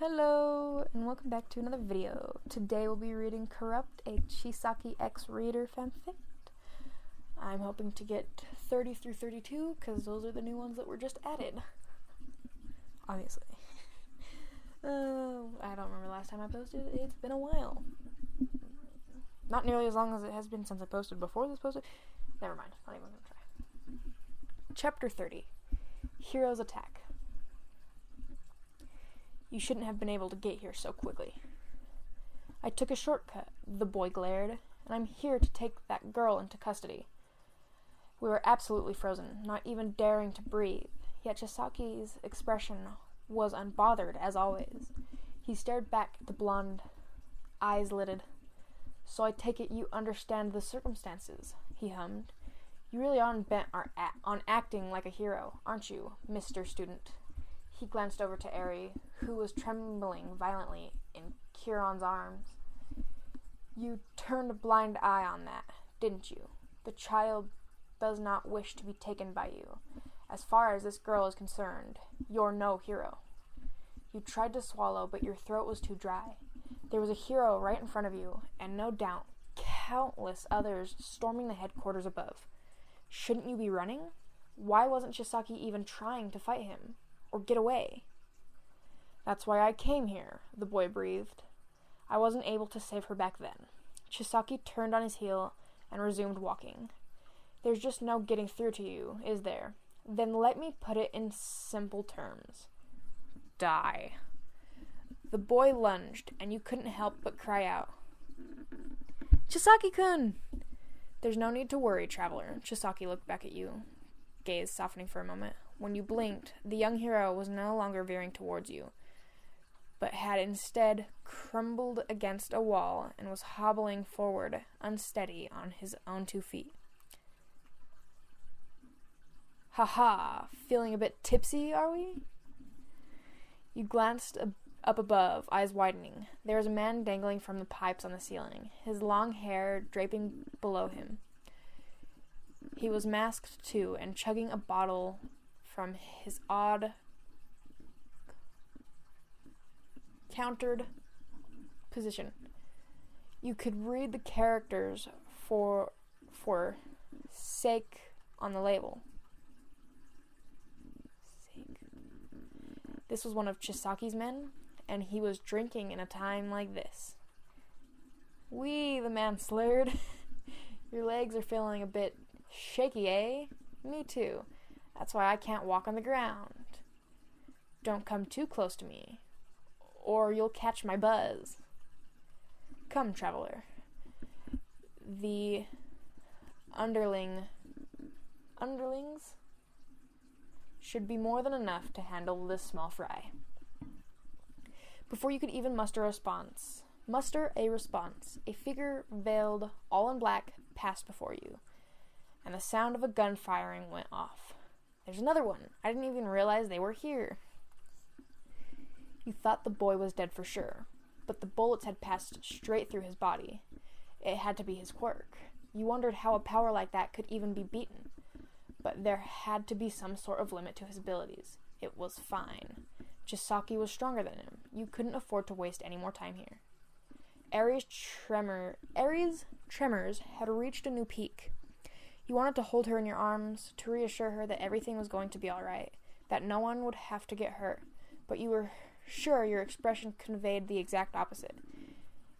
Hello, and welcome back to another video. Today we'll be reading Corrupt, a Chisaki X Reader fanfic. I'm hoping to get 30 through 32, because those are the new ones that were just added. Obviously. I don't remember the last time I posted. It's been a while. Not nearly as long as it has been since I posted before this posted. Never mind, not even gonna try. Chapter 30. Heroes Attack. You shouldn't have been able to get here so quickly. I took a shortcut, the boy glared, and I'm here to take that girl into custody. We were absolutely frozen, not even daring to breathe, yet Chisaki's expression was unbothered as always. He stared back at the blonde, eyes lidded. So I take it you understand the circumstances, he hummed. You really are bent on acting like a hero, aren't you, Mr. Student? He glanced over to Eri, who was trembling violently in Kieran's arms. You turned a blind eye on that, didn't you? The child does not wish to be taken by you. As far as this girl is concerned, you're no hero. You tried to swallow, but your throat was too dry. There was a hero right in front of you, and no doubt countless others storming the headquarters above. Shouldn't you be running? Why wasn't Chisaki even trying to fight him? Or get away? That's why I came here, the boy breathed. I wasn't able to save her back then. Chisaki turned on his heel and resumed walking. There's just no getting through to you, is there? Then let me put it in simple terms. Die. The boy lunged, and you couldn't help but cry out. Chisaki-kun! There's no need to worry, traveler. Chisaki looked back at you, gaze softening for a moment. When you blinked, the young hero was no longer veering towards you, but had instead crumbled against a wall and was hobbling forward, unsteady on his own 2 feet. Ha-ha, feeling a bit tipsy, are we? You glanced up above, eyes widening. There was a man dangling from the pipes on the ceiling, his long hair draping below him. He was masked, too, and chugging a bottle from his odd, countered position. You could read the characters for sake on the label. Sake. This was one of Chisaki's men, and he was drinking in a time like this. Wee, the man slurred. Your legs are feeling a bit shaky, eh? Me too. That's why I can't walk on the ground. Don't come too close to me, or you'll catch my buzz. Come, traveler. The underlings should be more than enough to handle this small fry. Before you could even muster a response, a figure veiled all in black passed before you, and the sound of a gun firing went off. There's another one. I didn't even realize they were here. You thought the boy was dead for sure, but the bullets had passed straight through his body. It had to be his quirk. You wondered how a power like that could even be beaten, but there had to be some sort of limit to his abilities. It was fine. Chisaki was stronger than him. You couldn't afford to waste any more time here. Eri's tremors had reached a new peak. You wanted to hold her in your arms, to reassure her that everything was going to be all right, that no one would have to get hurt, but you were sure your expression conveyed the exact opposite.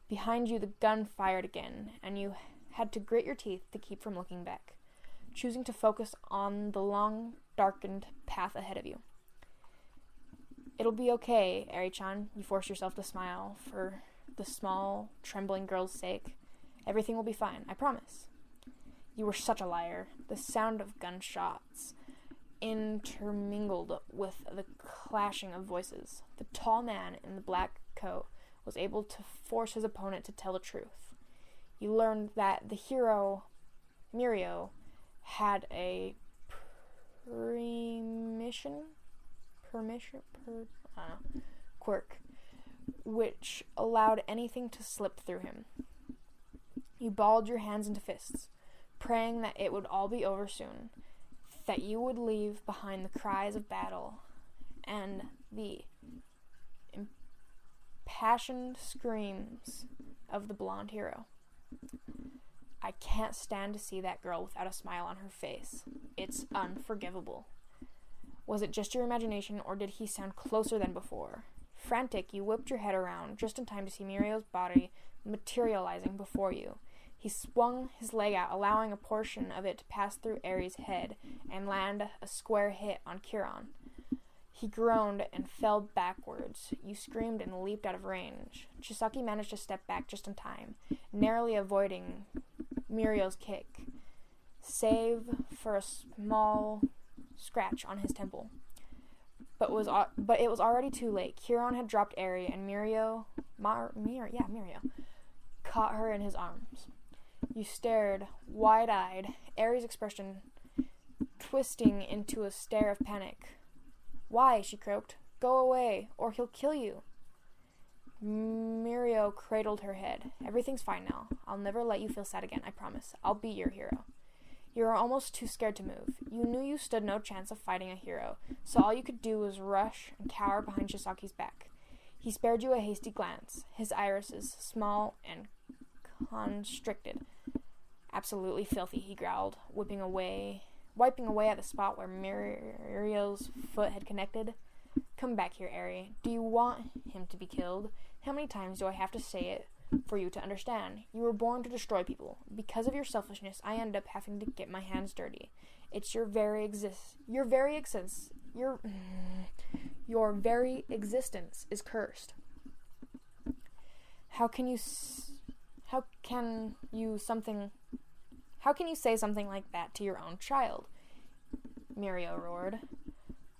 Behind you, the gun fired again, and you had to grit your teeth to keep from looking back, choosing to focus on the long, darkened path ahead of you. It'll be okay, Eri-chan. You forced yourself to smile for the small, trembling girl's sake. Everything will be fine, I promise. You were such a liar. The sound of gunshots intermingled with the clashing of voices. The tall man in the black coat was able to force his opponent to tell the truth. You learned that the hero, Mirio, had a quirk, which allowed anything to slip through him. You balled your hands into fists, praying that it would all be over soon, that you would leave behind the cries of battle and the impassioned screams of the blonde hero. I can't stand to see that girl without a smile on her face. It's unforgivable. Was it just your imagination, or did he sound closer than before? Frantic, you whipped your head around just in time to see Mirio's body materializing before you. He swung his leg out, allowing a portion of it to pass through Aries' head and land a square hit on Kiran. He groaned and fell backwards. You screamed and leaped out of range. Chisaki managed to step back just in time, narrowly avoiding Mirio's kick, save for a small scratch on his temple. But it was already too late. Kiran had dropped Eri, and Mirio caught her in his arms. You stared, wide-eyed, Eri's expression twisting into a stare of panic. "Why?" she croaked. "Go away, or he'll kill you." Mirio cradled her head. "Everything's fine now. I'll never let you feel sad again, I promise. I'll be your hero." You were almost too scared to move. You knew you stood no chance of fighting a hero, so all you could do was rush and cower behind Chisaki's back. He spared you a hasty glance, his irises small and constricted. "Absolutely filthy," he growled, wiping away at the spot where Mirio's foot had connected. "Come back here, Eri. Do you want him to be killed? How many times do I have to say it for you to understand? You were born to destroy people. Because of your selfishness, I end up having to get my hands dirty. It's your very existence is cursed. How can you say something like that to your own child?" Mirio roared.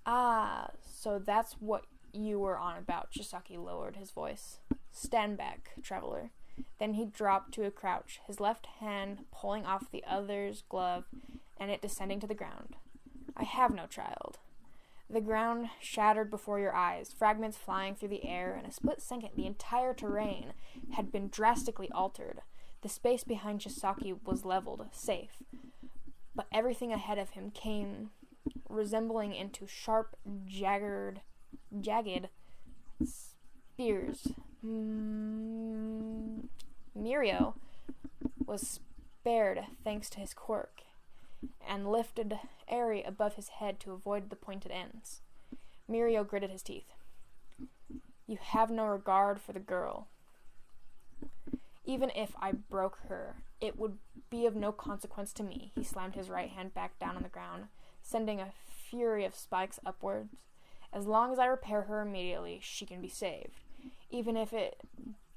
"Ah, so that's what you were on about." Chisaki lowered his voice. "Stand back, traveler." Then he dropped to a crouch, his left hand pulling off the other's glove and it descending to the ground. "I have no child." The ground shattered before your eyes, fragments flying through the air. In a split second, the entire terrain had been drastically altered. The space behind Chisaki was leveled, safe. But everything ahead of him came resembling into sharp, jagged spears. Mirio was spared thanks to his quirk, and lifted Eri above his head to avoid the pointed ends. Mirio gritted his teeth. "You have no regard for the girl. Even if I broke her, it would be of no consequence to me." He slammed his right hand back down on the ground, sending a fury of spikes upwards. "As long as I repair her immediately, she can be saved. Even if it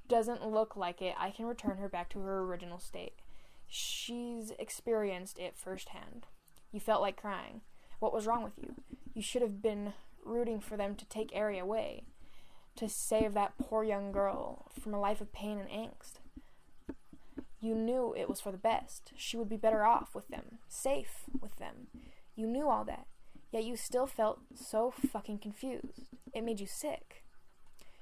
doesn't look like it, I can return her back to her original state. She's experienced it firsthand." You felt like crying. What was wrong with you? You should have been rooting for them to take Eri away, to save that poor young girl from a life of pain and angst. You knew it was for the best. She would be better off with them, safe with them. You knew all that, yet you still felt so fucking confused. It made you sick.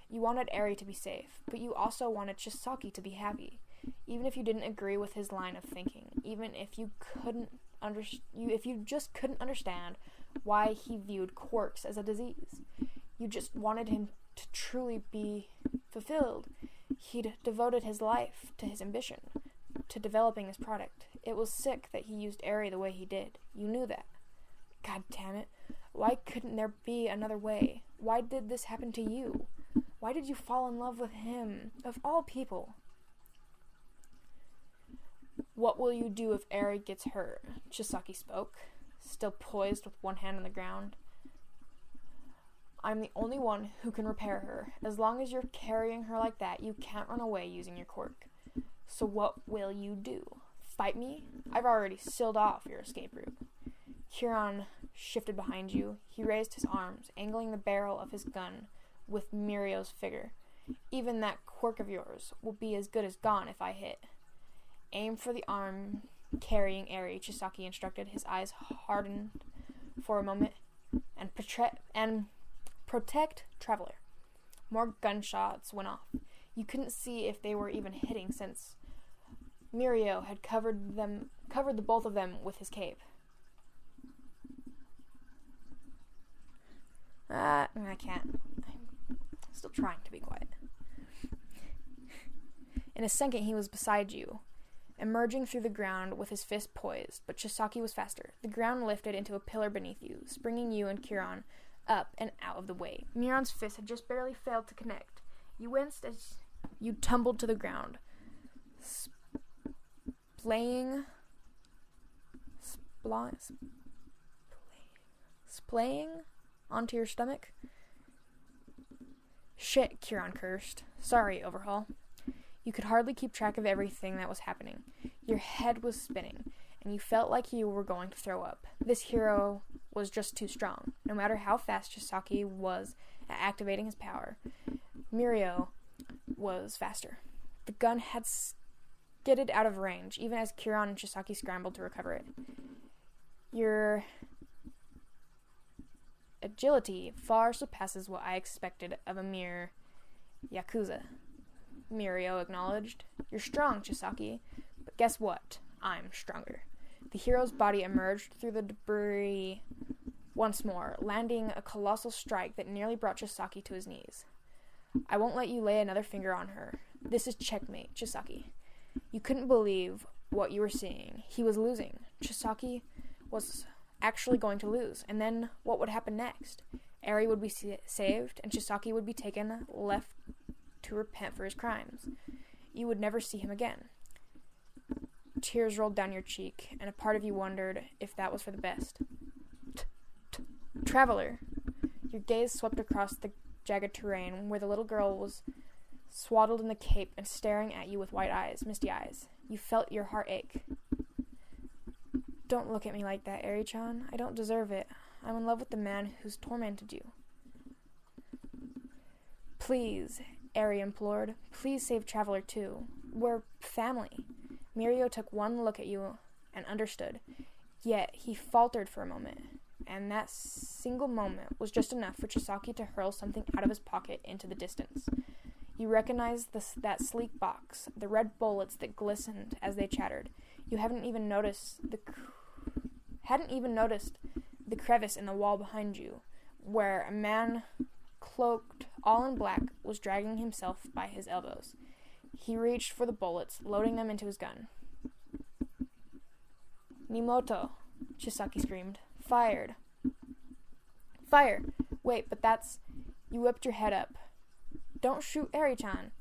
You wanted Eri to be safe, but you also wanted Chisaki to be happy, even if you didn't agree with his line of thinking, even if you just couldn't understand why he viewed quirks as a disease. You just wanted him to truly be fulfilled. He'd devoted his life to his ambition, to developing his product. It was sick that he used Eri the way he did. You knew that. God damn it. Why couldn't there be another way? Why did this happen to you? Why did you fall in love with him, of all people? "What will you do if Eri gets hurt?" Chisaki spoke, still poised with one hand on the ground. "I'm the only one who can repair her. As long as you're carrying her like that, you can't run away using your quirk. So what will you do? Fight me? I've already sealed off your escape route." Kiran shifted behind you. He raised his arms, angling the barrel of his gun with Mirio's figure. "Even that quirk of yours will be as good as gone if I hit." "Aim for the arm carrying Eri," Chisaki instructed. His eyes hardened for a moment. And protect traveler." More gunshots went off. You couldn't see if they were even hitting, since Mirio had covered the both of them with his cape. I can't. I'm still trying to be quiet. In a second, he was beside you, emerging through the ground with his fist poised, but Chisaki was faster. The ground lifted into a pillar beneath you, springing you and Kieran up and out of the way. Miran's fist had just barely failed to connect. You winced as you tumbled to the ground, splaying onto your stomach. Shit, Kieran cursed. Sorry, Overhaul. You could hardly keep track of everything that was happening. Your head was spinning, and you felt like you were going to throw up. This hero was just too strong. No matter how fast Chisaki was at activating his power, Mirio was faster. The gun had skidded out of range, even as Kieran and Chisaki scrambled to recover it. Your agility far surpasses what I expected of a mere Yakuza, Mirio acknowledged. You're strong, Chisaki, but guess what? I'm stronger. The hero's body emerged through the debris once more, landing a colossal strike that nearly brought Chisaki to his knees. I won't let you lay another finger on her. This is checkmate, Chisaki. You couldn't believe what you were seeing. He was losing. Chisaki was actually going to lose. And then what would happen next? Eri would be saved, and Chisaki would be taken, left to repent for his crimes. You would never see him again. Tears rolled down your cheek, and a part of you wondered if that was for the best. Traveler! Your gaze swept across the jagged terrain where the little girl was swaddled in the cape and staring at you with white eyes, misty eyes. You felt your heart ache. Don't look at me like that, Eri-chan. I don't deserve it. I'm in love with the man who's tormented you. Please, Eri implored. Please save Traveler too. We're family. Mirio took one look at you and understood. Yet he faltered for a moment, and that single moment was just enough for Chisaki to hurl something out of his pocket into the distance. You recognized that sleek box, the red bullets that glistened as they chattered. You hadn't even noticed the crevice in the wall behind you, where a man cloaked all in black was dragging himself by his elbows. He reached for the bullets, loading them into his gun. Nimoto, Chisaki screamed. Fired. Fire! Wait, but that's... You whipped your head up. Don't shoot Eri-chan.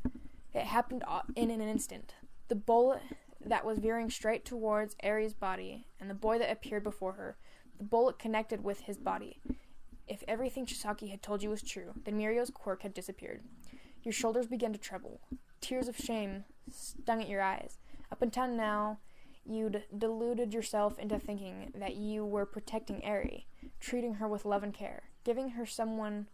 It happened in an instant. The bullet that was veering straight towards Eri's body, and the boy that appeared before her, the bullet connected with his body. If everything Chisaki had told you was true, then Mirio's quirk had disappeared. Your shoulders began to tremble. Tears of shame stung at your eyes. Up until now, you'd deluded yourself into thinking that you were protecting Eri, treating her with love and care, giving her someone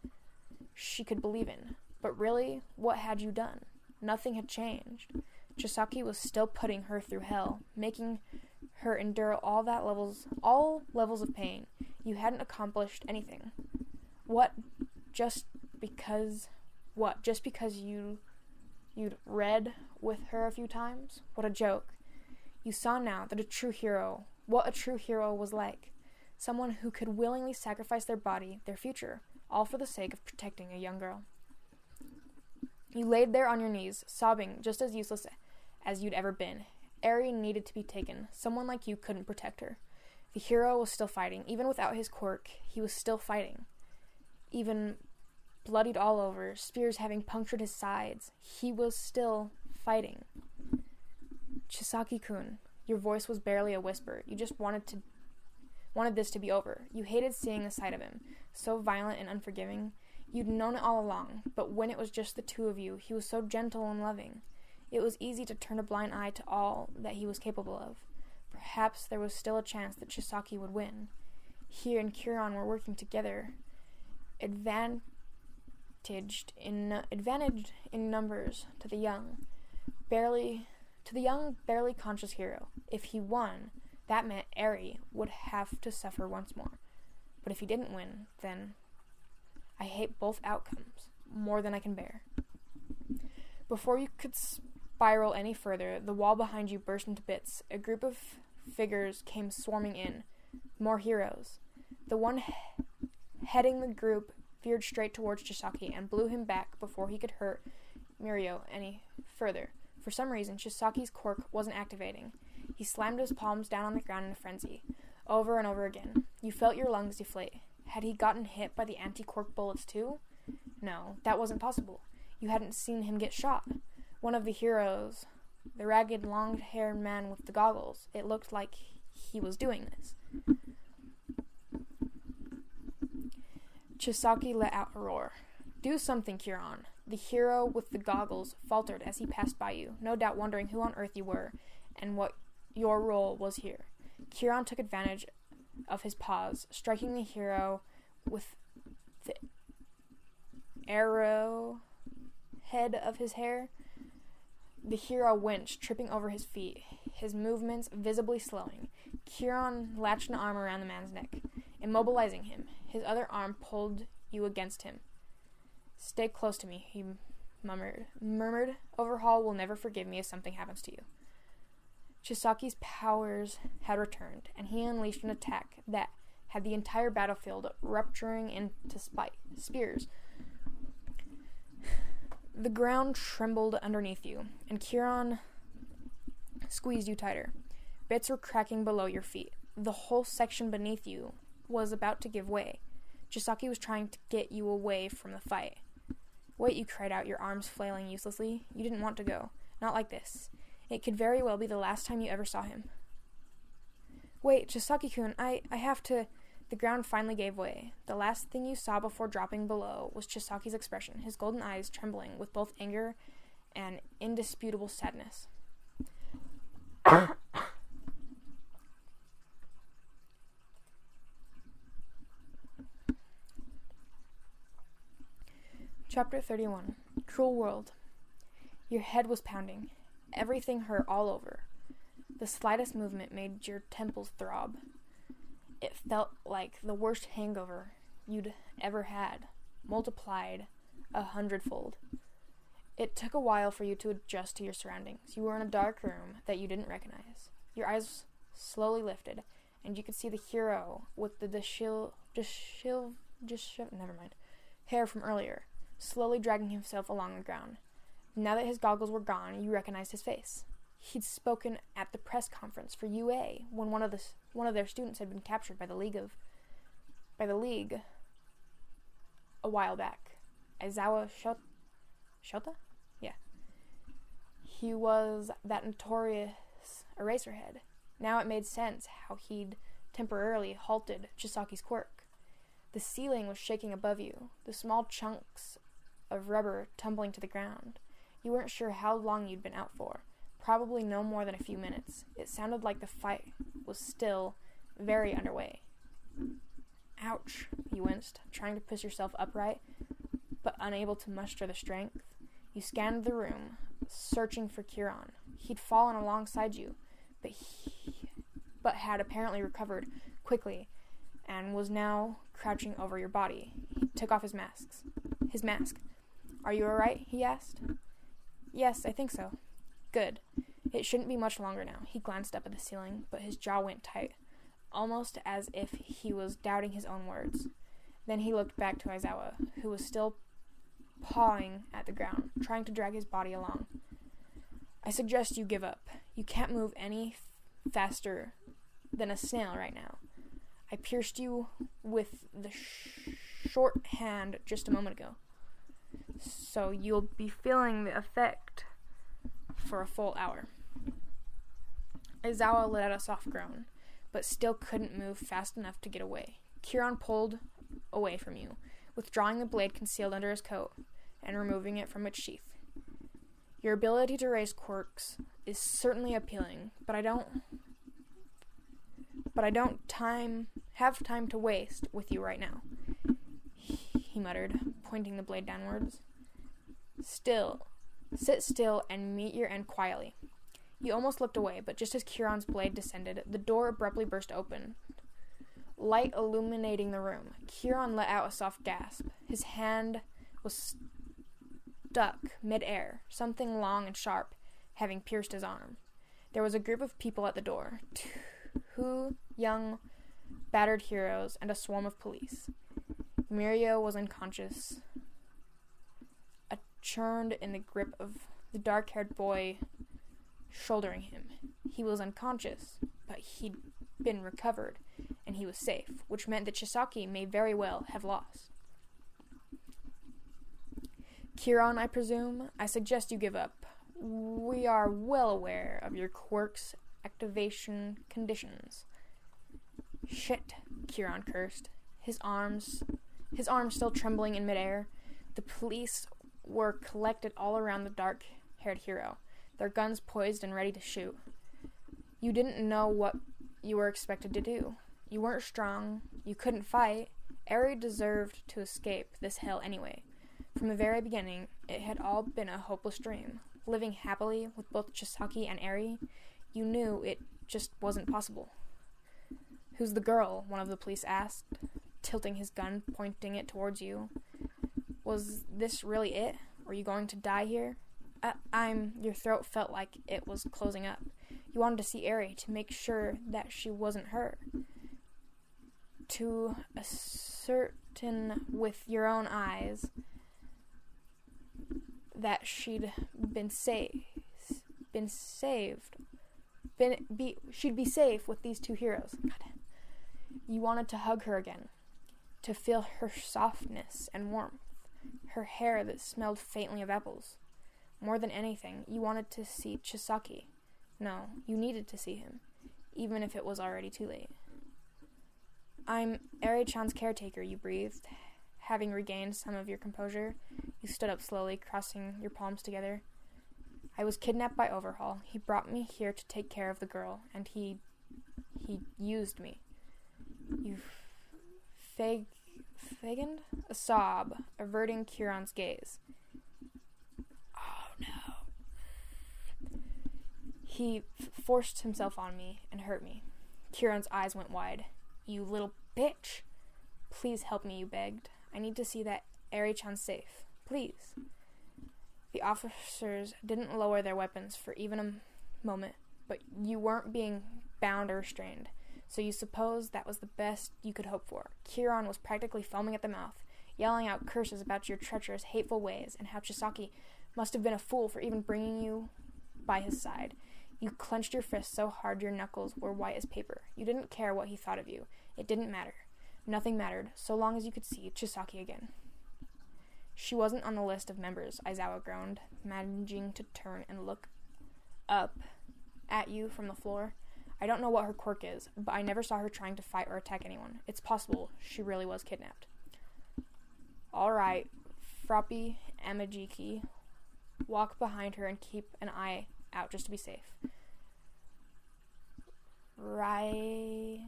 she could believe in. But really, what had you done? Nothing had changed. Chisaki was still putting her through hell, making her endure all levels of pain. You hadn't accomplished anything. Just because you'd read with her a few times? What a joke. You saw now that what a true hero was like. Someone who could willingly sacrifice their body, their future, all for the sake of protecting a young girl. You laid there on your knees, sobbing, just as useless as you'd ever been. Eri needed to be taken. Someone like you couldn't protect her. The hero was still fighting. Even without his quirk, he was still fighting. Even bloodied all over, spears having punctured his sides, he was still fighting. Chisaki-kun, your voice was barely a whisper. You just wanted this to be over. You hated seeing the sight of him, so violent and unforgiving. You'd known it all along, but when it was just the two of you, he was so gentle and loving. It was easy to turn a blind eye to all that he was capable of. Perhaps there was still a chance that Chisaki would win. He and Kieran were working together, advantaged in numbers to the young, barely conscious hero. If he won, that meant Eri would have to suffer once more. But if he didn't win, then I hate both outcomes more than I can bear. Before you could spiral any further, the wall behind you burst into bits. A group of figures came swarming in. More heroes. The one heading the group veered straight towards Chisaki and blew him back before he could hurt Mirio any further. For some reason, Chisaki's quirk wasn't activating. He slammed his palms down on the ground in a frenzy, over and over again. You felt your lungs deflate. Had he gotten hit by the anti-quirk bullets too? No, that wasn't possible. You hadn't seen him get shot. One of the heroes, the ragged, long-haired man with the goggles, it looked like he was doing this. Chisaki let out a roar. Do something, Kieran. The hero with the goggles faltered as he passed by you, no doubt wondering who on earth you were and what your role was here. Kieran took advantage of his pause, striking the hero with the arrow head of his hair. The hero winched, tripping over his feet, his movements visibly slowing. Kieran latched an arm around the man's neck, immobilizing him. His other arm pulled you against him. Stay close to me, he murmured. Overhaul will never forgive me if something happens to you. Chisaki's powers had returned, and he unleashed an attack that had the entire battlefield rupturing into spears. The ground trembled underneath you, and Kieran squeezed you tighter. Bits were cracking below your feet. The whole section beneath you was about to give way. Chisaki was trying to get you away from the fight. Wait, you cried out, your arms flailing uselessly. You didn't want to go. Not like this. It could very well be the last time you ever saw him. Wait, Chisaki-kun, I have to... The ground finally gave way. The last thing you saw before dropping below was Chisaki's expression, his golden eyes trembling with both anger and indisputable sadness. Chapter 31. Cruel World. Your head was pounding. Everything hurt all over. The slightest movement made your temples throb. It felt like the worst hangover you'd ever had, multiplied 100-fold. It took a while for you to adjust to your surroundings. You were in a dark room that you didn't recognize. Your eyes slowly lifted, and you could see the hero with the hair from earlier, slowly dragging himself along the ground. Now that his goggles were gone, you recognized his face. He'd spoken at the press conference for UA when one of their students had been captured by the League a while back. Aizawa Shota? Yeah. He was that notorious Eraserhead. Now it made sense how he'd temporarily halted Chisaki's quirk. The ceiling was shaking above you, the small chunks of rubber tumbling to the ground. You weren't sure how long you'd been out for. Probably no more than a few minutes. It sounded like the fight was still very underway. Ouch, you winced, trying to push yourself upright, but unable to muster the strength. You scanned the room, searching for Kieran. He'd fallen alongside you, but had apparently recovered quickly and was now crouching over your body. He took off his mask. Are you alright? He asked. Yes, I think so. Good. It shouldn't be much longer now. He glanced up at the ceiling, but his jaw went tight, almost as if he was doubting his own words. Then he looked back to Aizawa, who was still pawing at the ground, trying to drag his body along. I suggest you give up. You can't move any faster than a snail right now. I pierced you with the short hand just a moment ago, so you'll be feeling the effect for a full hour. Aizawa let out a soft groan, but still couldn't move fast enough to get away. Kieran pulled away from you, withdrawing the blade concealed under his coat and removing it from its sheath. Your ability to raise quirks is certainly appealing, but I don't have time to waste with you right now, he muttered, pointing the blade downwards. Sit still and meet your end quietly. You almost looked away, but just as Kieran's blade descended, the door abruptly burst open, light illuminating the room. Kieran let out a soft gasp. His hand was stuck mid-air, something long and sharp having pierced his arm. There was a group of people at the door, 2 young, battered heroes and a swarm of police. Mirio was unconscious, churned in the grip of the dark-haired boy shouldering him. He was unconscious, but he'd been recovered, and he was safe, which meant that Chisaki may very well have lost. Kiran, I presume, I suggest you give up. We are well aware of your quirk's activation conditions. Shit, Kiran cursed, his arms still trembling in midair. The police were collected all around the dark-haired hero, their guns poised and ready to shoot. You didn't know what you were expected to do. You weren't strong. You couldn't fight. Eri deserved to escape this hell anyway. From the very beginning, it had all been a hopeless dream. Living happily with both Chisaki and Eri, you knew it just wasn't possible. Who's the girl? One of the police asked, tilting his gun, pointing it towards you. Was this really it? Were you going to die here? Your throat felt like it was closing up. You wanted to see Eri to make sure that she wasn't hurt. To ascertain with your own eyes that she'd she'd be safe with these two heroes. God. You wanted to hug her again, to feel her softness and warmth, her hair that smelled faintly of apples. More than anything, you wanted to see Chisaki. No, you needed to see him, even if it was already too late. I'm Eri-chan's caretaker, you breathed. Having regained some of your composure, you stood up slowly, crossing your palms together. I was kidnapped by Overhaul. He brought me here to take care of the girl, and he used me. You fagined? A sob, averting Kiran's gaze. Oh, no. He forced himself on me and hurt me. Kiran's eyes went wide. You little bitch. Please help me, you begged. I need to see that Eri-chan's safe. Please. The officers didn't lower their weapons for even a moment, but you weren't being bound or restrained, so you supposed that was the best you could hope for. Kiran was practically foaming at the mouth, yelling out curses about your treacherous, hateful ways, and how Chisaki must have been a fool for even bringing you by his side. You clenched your fists so hard your knuckles were white as paper. You didn't care what he thought of you. It didn't matter. Nothing mattered, so long as you could see Chisaki again. She wasn't on the list of members, Aizawa groaned, managing to turn and look up at you from the floor. I don't know what her quirk is, but I never saw her trying to fight or attack anyone. It's possible she really was kidnapped. All right, Froppy Amajiki, walk behind her and keep an eye out just to be safe. Raiku?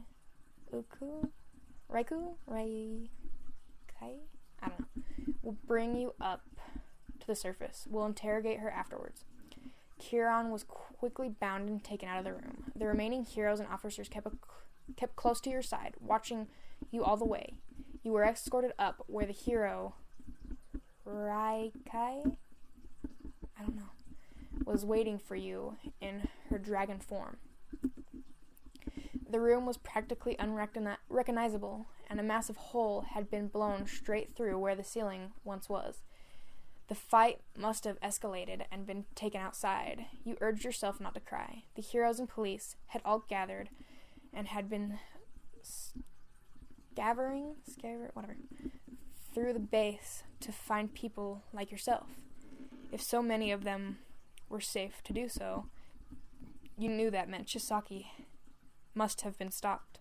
I don't know. We'll bring you up to the surface. We'll interrogate her afterwards. Kiran was quickly bound and taken out of the room. The remaining heroes and officers kept close to your side, watching you all the way. You were escorted up where the hero, Raikai? I don't know. Was waiting for you in her dragon form. The room was practically unrecognizable, and a massive hole had been blown straight through where the ceiling once was. The fight must have escalated and been taken outside. You urged yourself not to cry. The heroes and police had all gathered and had been scavenging through the base to find people like yourself. If so many of them were safe to do so, you knew that meant Chisaki must have been stopped.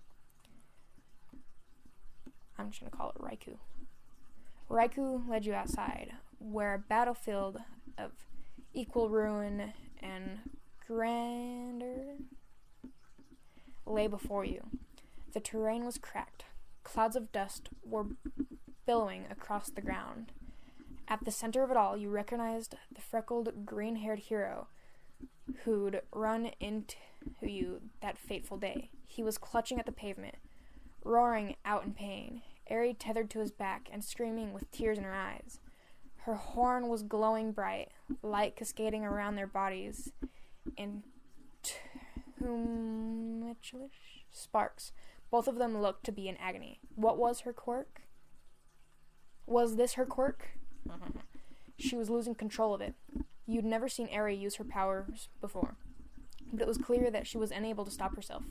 I'm just going to call it Raiku. Raiku led you outside, where a battlefield of equal ruin and grandeur lay before you. The terrain was cracked. Clouds of dust were billowing across the ground. At the center of it all, you recognized the freckled, green-haired hero who'd run into you that fateful day. He was clutching at the pavement, roaring out in pain, Eri tethered to his back and screaming with tears in her eyes. Her horn was glowing bright, light cascading around their bodies in tumultuous sparks. Both of them looked to be in agony. What was her quirk? Was this her quirk? She was losing control of it. You'd never seen Eri use her powers before. but it was clear that she was unable to stop herself.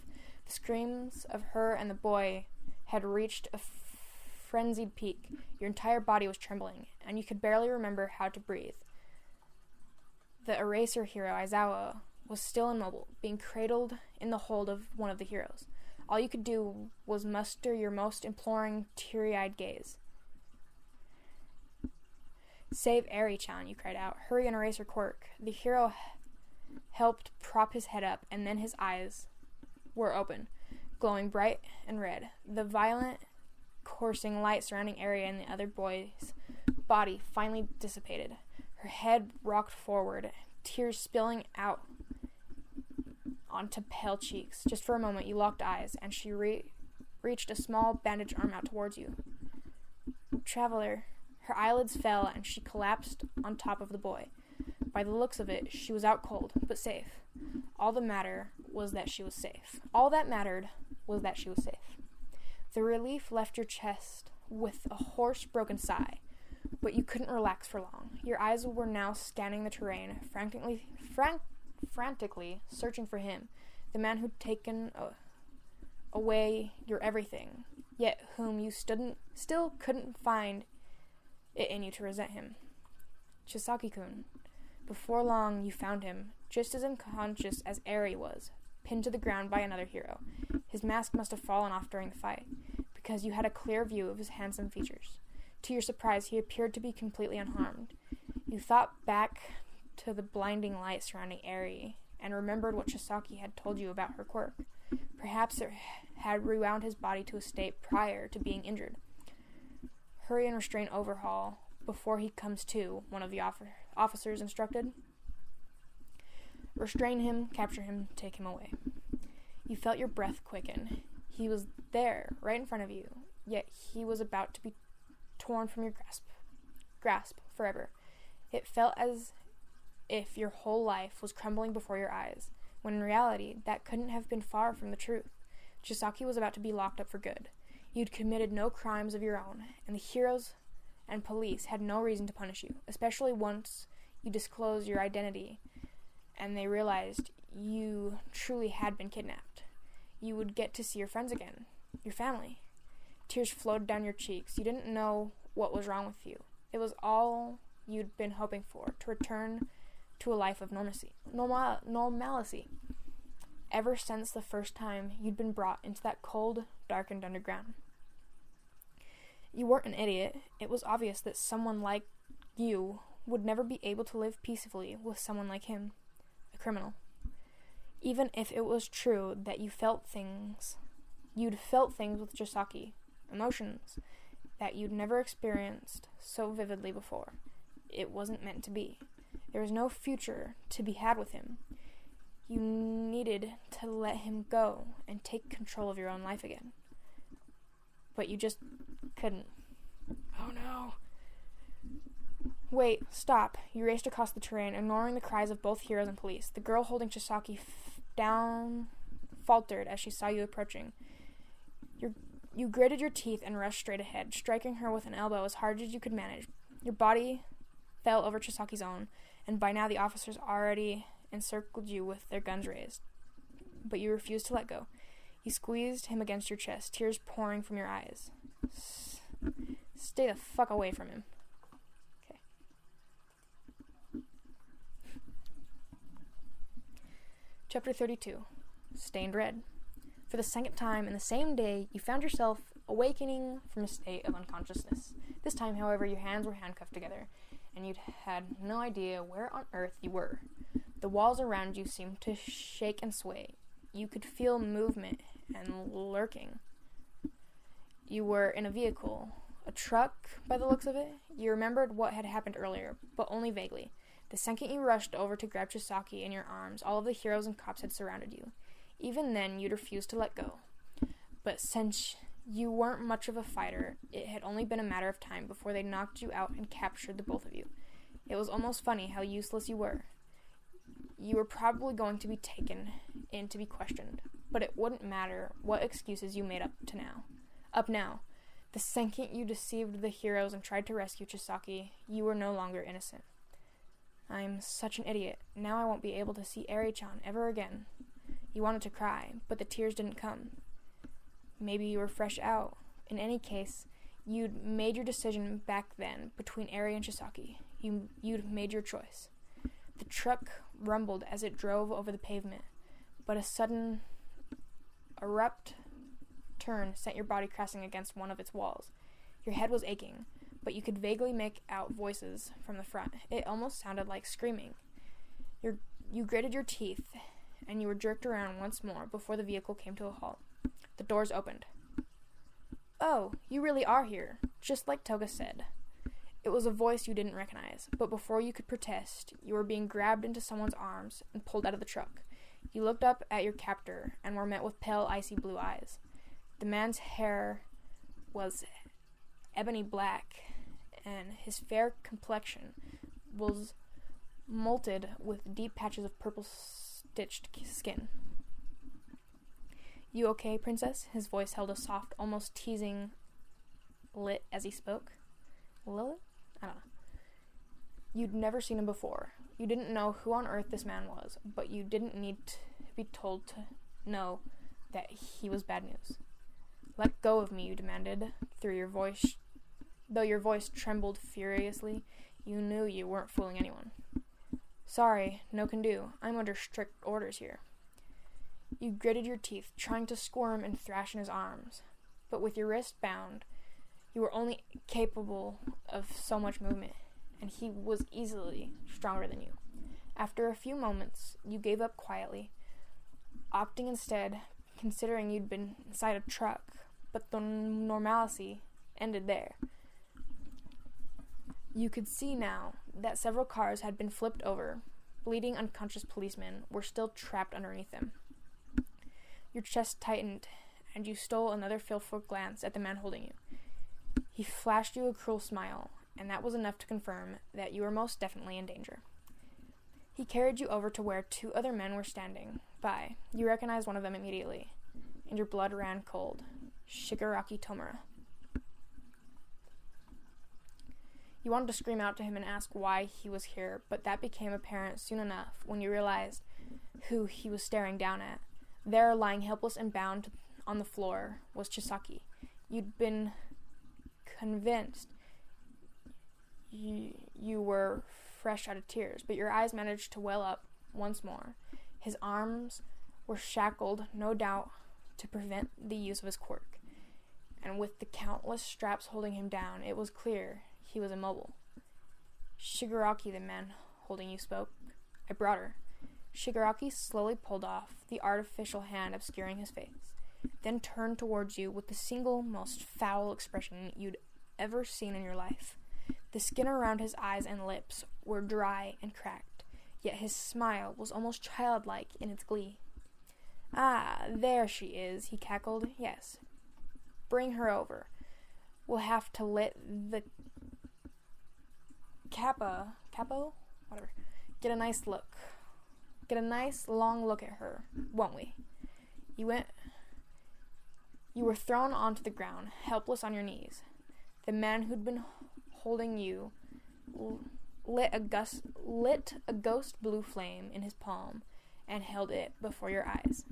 The screams of her and the boy had reached a frenzied peak. Your entire body was trembling, and you could barely remember how to breathe. The eraser hero, Aizawa, was still immobile, being cradled in the hold of one of the heroes. All you could do was muster your most imploring, teary-eyed gaze. "Save Eri-chan," you cried out. "Hurry and erase her quirk." The hero helped prop his head up, and then his eyes were open, glowing bright and red. The violent, coursing light surrounding Eri and the other boy's body finally dissipated. Her head rocked forward, tears spilling out onto pale cheeks. Just for a moment, you locked eyes, and she reached a small bandaged arm out towards you. "Traveler." Her eyelids fell, and she collapsed on top of the boy. By the looks of it, she was out cold, but safe. All that mattered was that she was safe. The relief left your chest with a hoarse, broken sigh, but you couldn't relax for long. Your eyes were now scanning the terrain, frantically searching for him, the man who'd taken away your everything, yet whom you still couldn't find it in you to resent him. Chisaki-kun. Before long, you found him, just as unconscious as Eri was, pinned to the ground by another hero. His mask must have fallen off during the fight, because you had a clear view of his handsome features. To your surprise, he appeared to be completely unharmed. You thought back to the blinding light surrounding Eri, and remembered what Chisaki had told you about her quirk. Perhaps it had rewound his body to a state prior to being injured. "Hurry and restrain Overhaul before he comes to," one of the officers instructed. "Restrain him, capture him, take him away." You felt your breath quicken. He was there, right in front of you, yet he was about to be torn from your grasp forever. It felt as if your whole life was crumbling before your eyes, when in reality, that couldn't have been far from the truth. Chisaki was about to be locked up for good. You'd committed no crimes of your own, and the heroes and police had no reason to punish you, especially once you disclosed your identity and they realized you truly had been kidnapped. You would get to see your friends again, your family. Tears flowed down your cheeks. You didn't know what was wrong with you. It was all you'd been hoping for, to return to a life of normalcy. Ever since the first time you'd been brought into that cold, darkened underground. You weren't an idiot. It was obvious that someone like you would never be able to live peacefully with someone like him, a criminal. Even if it was true that you'd felt things with Chisaki, emotions that you'd never experienced so vividly before. It wasn't meant to be. There was no future to be had with him. You needed to let him go and take control of your own life again. But you just couldn't. Oh no. Wait, stop. You raced across the terrain, ignoring the cries of both heroes and police. The girl holding Chisaki down faltered as she saw you approaching. You gritted your teeth and rushed straight ahead, striking her with an elbow as hard as you could manage. Your body fell over Chisaki's own, and by now the officers already encircled you with their guns raised. But you refused to let go. You squeezed him against your chest, tears pouring from your eyes. Stay the fuck away from him. Okay. Chapter 32. Stained Red. For the second time in the same day, you found yourself awakening from a state of unconsciousness. This time, however, your hands were handcuffed together, and you'd had no idea where on earth you were. The walls around you seemed to shake and sway. You could feel movement and lurking. You were in a vehicle, a truck by the looks of it. You remembered what had happened earlier, but only vaguely. The second you rushed over to grab Chisaki in your arms, all of the heroes and cops had surrounded you. Even then, you'd refused to let go. But since you weren't much of a fighter, it had only been a matter of time before they knocked you out and captured the both of you. It was almost funny how useless you were. You were probably going to be taken in to be questioned, but it wouldn't matter what excuses you made up now. The second you deceived the heroes and tried to rescue Chisaki, you were no longer innocent. I'm such an idiot. Now I won't be able to see Eri-chan ever again. You wanted to cry, but the tears didn't come. Maybe you were fresh out. In any case, you'd made your decision back then between Eri and Chisaki. You'd made your choice. The truck rumbled as it drove over the pavement, but a sudden, abrupt turn sent your body crashing against one of its walls. Your head was aching, but you could vaguely make out voices from the front. It almost sounded like screaming. You gritted your teeth, and you were jerked around once more before the vehicle came to a halt. The doors opened. Oh, you really are here, just like Toga said. It was a voice you didn't recognize, but before you could protest, you were being grabbed into someone's arms and pulled out of the truck. You looked up at your captor and were met with pale, icy blue eyes. The man's hair was ebony black, and his fair complexion was molted with deep patches of purple-stitched skin. You okay, princess? His voice held a soft, almost teasing lilt as he spoke. Lilith? I don't know. You'd never seen him before. You didn't know who on earth this man was, but you didn't need to be told to know that he was bad news. Let go of me, you demanded. Though your voice trembled furiously, you knew you weren't fooling anyone. Sorry, no can do. I'm under strict orders here. You gritted your teeth, trying to squirm and thrash in his arms, but with your wrist bound, you were only capable of so much movement, and he was easily stronger than you. After a few moments, you gave up quietly, opting instead, considering you'd been inside a truck, but the normalcy ended there. You could see now that several cars had been flipped over. Bleeding, unconscious policemen were still trapped underneath them. Your chest tightened, and you stole another fearful glance at the man holding you. He flashed you a cruel smile, and that was enough to confirm that you were most definitely in danger. He carried you over to where two other men were standing by. You recognized one of them immediately, and your blood ran cold. Shigaraki Tomura. You wanted to scream out to him and ask why he was here, but that became apparent soon enough when you realized who he was staring down at. There, lying helpless and bound on the floor, was Chisaki. You'd been convinced you were fresh out of tears, but your eyes managed to well up once more. His arms were shackled, no doubt, to prevent the use of his quirk, and with the countless straps holding him down, it was clear he was immobile. Shigaraki, the man holding you, spoke. I brought her. Shigaraki slowly pulled off the artificial hand obscuring his face, then turned towards you with the single most foul expression you'd ever seen in your life. The skin around his eyes and lips were dry and cracked, yet his smile was almost childlike in its glee. Ah, there she is, he cackled. Yes. Bring her over. We'll have to let the capo? Whatever. Get a nice long look at her, won't we? You were thrown onto the ground, helpless on your knees. The man who'd been holding you lit a ghost blue flame in his palm and held it before your eyes,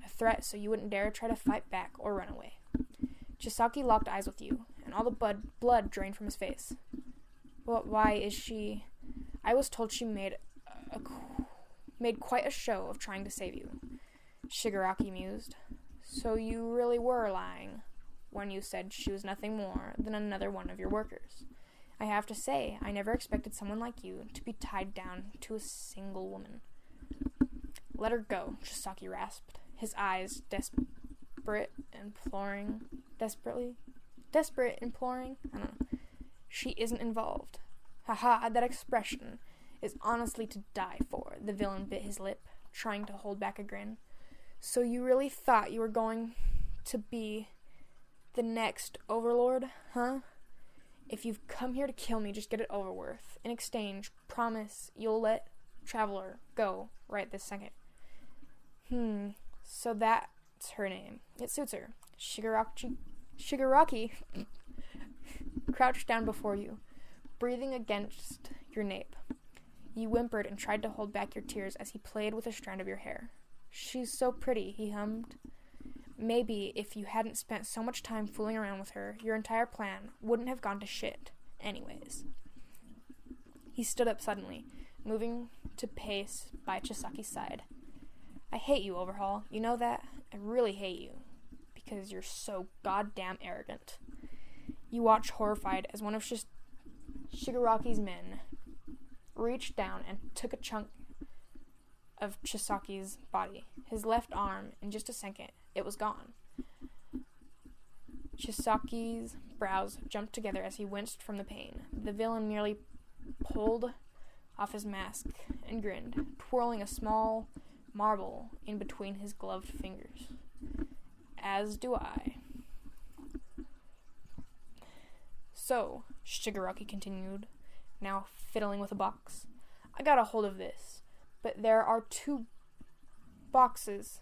a threat so you wouldn't dare try to fight back or run away. Chisaki locked eyes with you, and all the blood drained from his face. Why is she... I was told she made quite a show of trying to save you, Shigaraki mused. So you really were lying when you said she was nothing more than another one of your workers. I have to say, I never expected someone like you to be tied down to a single woman. Let her go, Chisaki rasped, his eyes desperate, imploring. I don't know. She isn't involved. Haha, that expression is honestly to die for. The villain bit his lip, trying to hold back a grin. So you really thought you were going to be the next overlord, huh? If you've come here to kill me, just get it over with. In exchange, promise you'll let Traveler go right this second. So that's her name. It suits her. Shigaraki crouched down before you, breathing against your nape. You whimpered and tried to hold back your tears as he played with a strand of your hair. "She's so pretty," he hummed. Maybe if you hadn't spent so much time fooling around with her, your entire plan wouldn't have gone to shit anyways. He stood up suddenly, moving to pace by Chisaki's side. "I hate you, Overhaul. You know that? I really hate you. Because you're so goddamn arrogant." You watched horrified as one of Shigaraki's men reached down and took a chunk of Chisaki's body. His left arm, in just a second, it was gone. Chisaki's brows jumped together as he winced from the pain. The villain merely pulled off his mask and grinned, twirling a small marble in between his gloved fingers. "As do I." "So," Shigaraki continued, now fiddling with a box, "I got a hold of this, but there are 2 boxes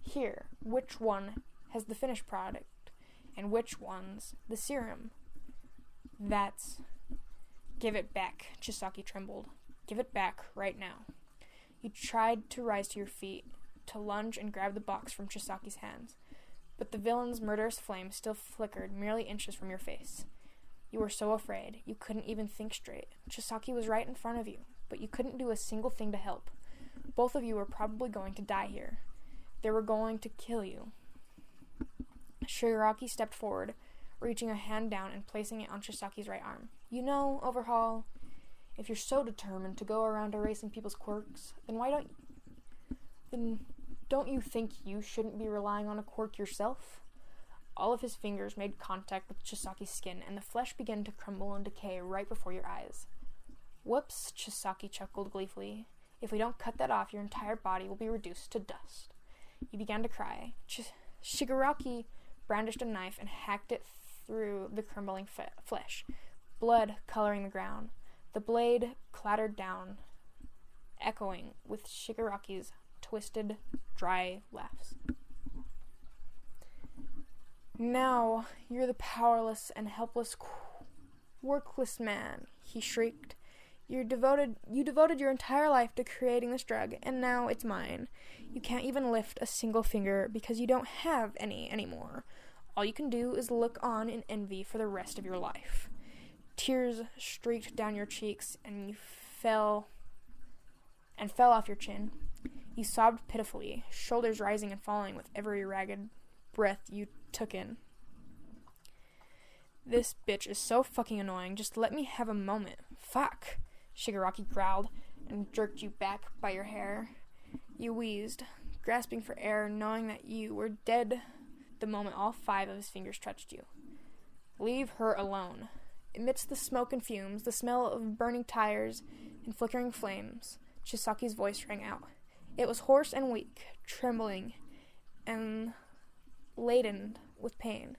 here. Which one has the finished product, and which one's the serum?" "That's..." "Give it back," Chisaki trembled. "Give it back right now." You tried to rise to your feet, to lunge and grab the box from Chisaki's hands, but the villain's murderous flame still flickered merely inches from your face. You were so afraid, you couldn't even think straight. Chisaki was right in front of you, but you couldn't do a single thing to help. Both of you were probably going to die here. They were going to kill you. Shigaraki stepped forward, reaching a hand down and placing it on Chisaki's right arm. "You know, Overhaul, if you're so determined to go around erasing people's quirks, then don't you think you shouldn't be relying on a quirk yourself?" All of his fingers made contact with Chisaki's skin, and the flesh began to crumble and decay right before your eyes. "Whoops," Chisaki chuckled gleefully. "If we don't cut that off, your entire body will be reduced to dust." You began to cry. Shigaraki brandished a knife and hacked it through the crumbling flesh, blood coloring the ground. The blade clattered down, echoing with Shigaraki's twisted, dry laughs. "Now you're the powerless and helpless, workless man," he shrieked. You devoted your entire life to creating this drug, and now it's mine. You can't even lift a single finger because you don't have any anymore. All you can do is look on in envy for the rest of your life." Tears streaked down your cheeks, and you fell off your chin. You sobbed pitifully, shoulders rising and falling with every ragged breath you took in. "This bitch is so fucking annoying. Just let me have a moment. Fuck." Shigaraki growled and jerked you back by your hair. You wheezed, grasping for air, knowing that you were dead the moment all 5 of his fingers touched you. "Leave her alone." Amidst the smoke and fumes, the smell of burning tires and flickering flames, Chisaki's voice rang out. It was hoarse and weak, trembling and laden with pain.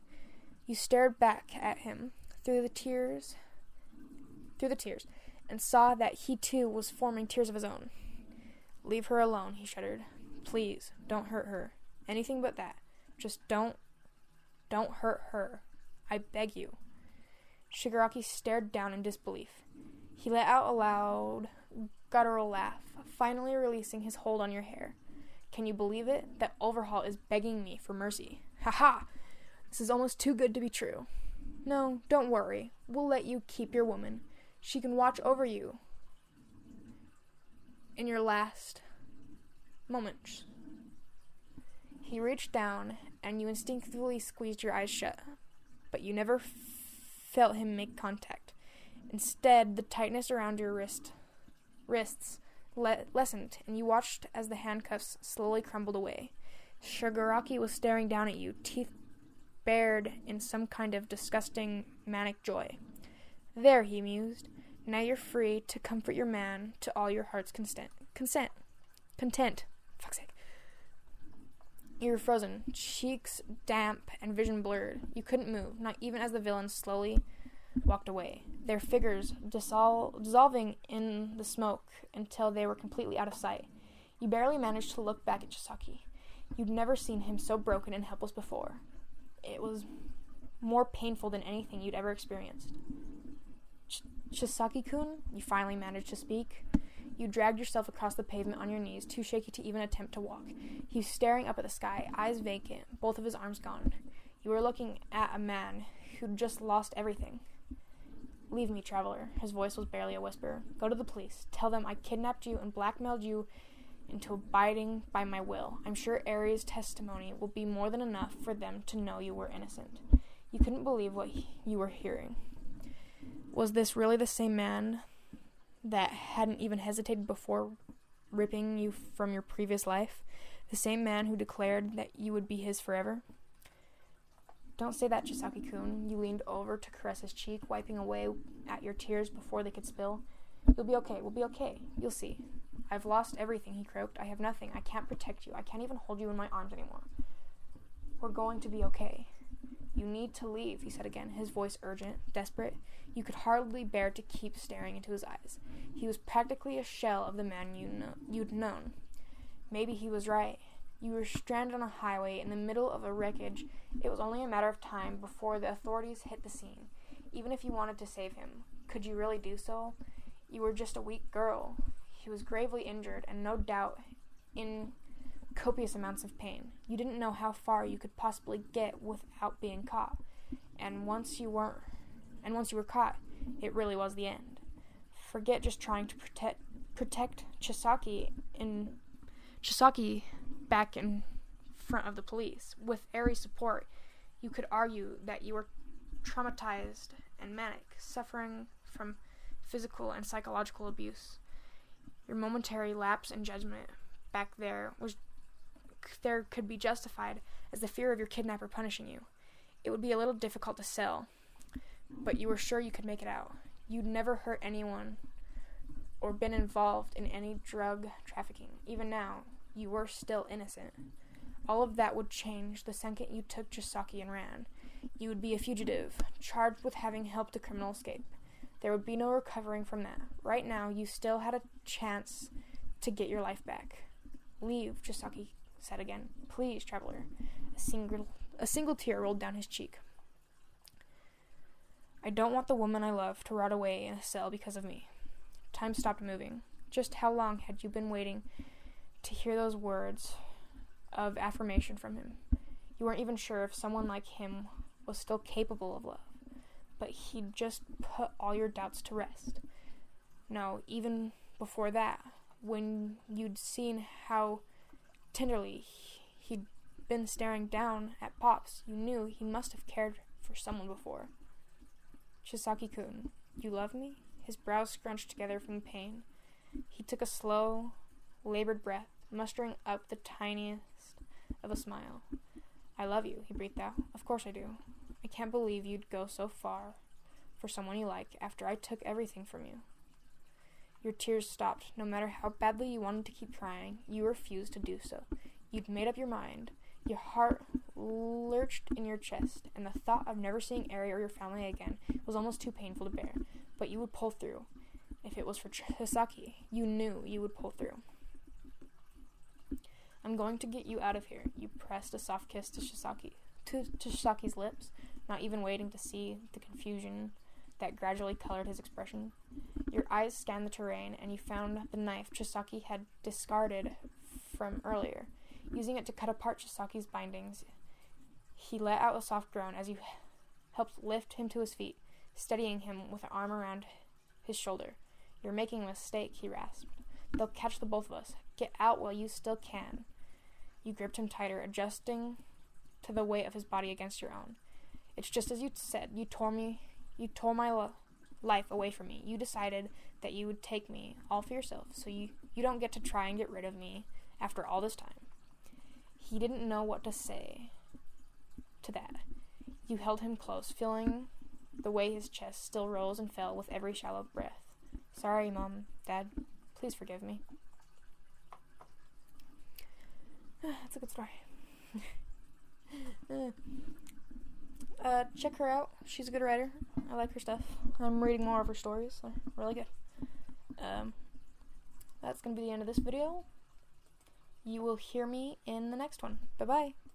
You stared back at him through the tears, and saw that he too was forming tears of his own. "Leave her alone," he shuddered. "Please, don't hurt her. Anything but that. Just don't hurt her. I beg you." Shigaraki stared down in disbelief. He let out a loud, guttural laugh, finally releasing his hold on your hair. "Can you believe it? That Overhaul is begging me for mercy. Ha ha! This is almost too good to be true. No, don't worry. We'll let you keep your woman. She can watch over you in your last moments." He reached down, and you instinctively squeezed your eyes shut, but you never felt him make contact. Instead, the tightness around your wrists lessened, and you watched as the handcuffs slowly crumbled away. Shigaraki was staring down at you, teeth bared in some kind of disgusting, manic joy. "There," he mused. "Now you're free to comfort your man to all your heart's content. Fuck's sake." You were frozen, cheeks damp and vision blurred. You couldn't move, not even as the villains slowly walked away, their figures dissolving in the smoke until they were completely out of sight. You barely managed to look back at Chisaki. You'd never seen him so broken and helpless before. It was more painful than anything you'd ever experienced. Chisaki-kun, you finally managed to speak. You dragged yourself across the pavement on your knees, too shaky to even attempt to walk. He was staring up at the sky, eyes vacant, both of his arms gone. You were looking at a man who'd just lost everything. Leave me, traveler. His voice was barely a whisper. Go to the police. Tell them I kidnapped you and blackmailed you into abiding by my will. I'm sure Aries' testimony will be more than enough for them to know you were innocent. You couldn't believe what you were hearing. Was this really the same man that hadn't even hesitated before ripping you from your previous life? The same man who declared that you would be his forever? Don't say that, Chisaki-kun. You leaned over to caress his cheek, wiping away at your tears before they could spill. You'll be okay. We'll be okay. You'll see. I've lost everything, he croaked. I have nothing. I can't protect you. I can't even hold you in my arms anymore. We're going to be okay. You need to leave, he said again, his voice urgent, desperate. You could hardly bear to keep staring into his eyes. He was practically a shell of the man you'd known. Maybe he was right. You were stranded on a highway in the middle of a wreckage. It was only a matter of time before the authorities hit the scene. Even if you wanted to save him, could you really do so? You were just a weak girl. He was gravely injured, and no doubt in copious amounts of pain. You didn't know how far you could possibly get without being caught. And once you were caught, it really was the end. Forget just trying to protect Chisaki back in front of the police. With Aries' support, you could argue that you were traumatized and manic, suffering from physical and psychological abuse. Your momentary lapse in judgment back there could be justified as the fear of your kidnapper punishing you. It would be a little difficult to sell, but you were sure you could make it out. You'd never hurt anyone or been involved in any drug trafficking. Even now, you were still innocent. All of that would change the second you took Chisaki and ran. You would be a fugitive, charged with having helped a criminal escape. There would be no recovering from that. Right now, you still had a chance to get your life back. Leave, Chisaki said again. Please, traveler. A single tear rolled down his cheek. I don't want the woman I love to rot away in a cell because of me. Time stopped moving. Just how long had you been waiting to hear those words of affirmation from him? You weren't even sure if someone like him was still capable of love, but he'd just put all your doubts to rest. No, even before that, when you'd seen how tenderly he'd been staring down at Pops, you knew he must have cared for someone before. Chisaki-kun, you love me? His brows scrunched together from the pain. He took a slow, labored breath, mustering up the tiniest of a smile. I love you, he breathed out. Of course I do. I can't believe you'd go so far for someone you like after I took everything from you. Your tears stopped. No matter how badly you wanted to keep crying, you refused to do so. You'd made up your mind. Your heart lurched in your chest, and the thought of never seeing Ari or your family again was almost too painful to bear. But you would pull through. If it was for Chisaki, you knew you would pull through. I'm going to get you out of here. You pressed a soft kiss to Chisaki's lips, not even waiting to see the confusion that gradually colored his expression. Your eyes scanned the terrain, and you found the knife Chisaki had discarded from earlier. Using it to cut apart Chisaki's bindings, he let out a soft groan as you helped lift him to his feet, steadying him with an arm around his shoulder. You're making a mistake, he rasped. They'll catch the both of us. Get out while you still can. You gripped him tighter, adjusting to the weight of his body against your own. It's just as you said. You tore my life away from me. You decided that you would take me all for yourself, so you don't get to try and get rid of me after all this time. He didn't know what to say to that. You held him close, feeling the way his chest still rose and fell with every shallow breath. Sorry, Mom, Dad. Please forgive me. That's a good story. Check her out. She's a good writer. I like her stuff. I'm reading more of her stories. They're really good. That's going to be the end of this video. You will hear me in the next one. Bye-bye.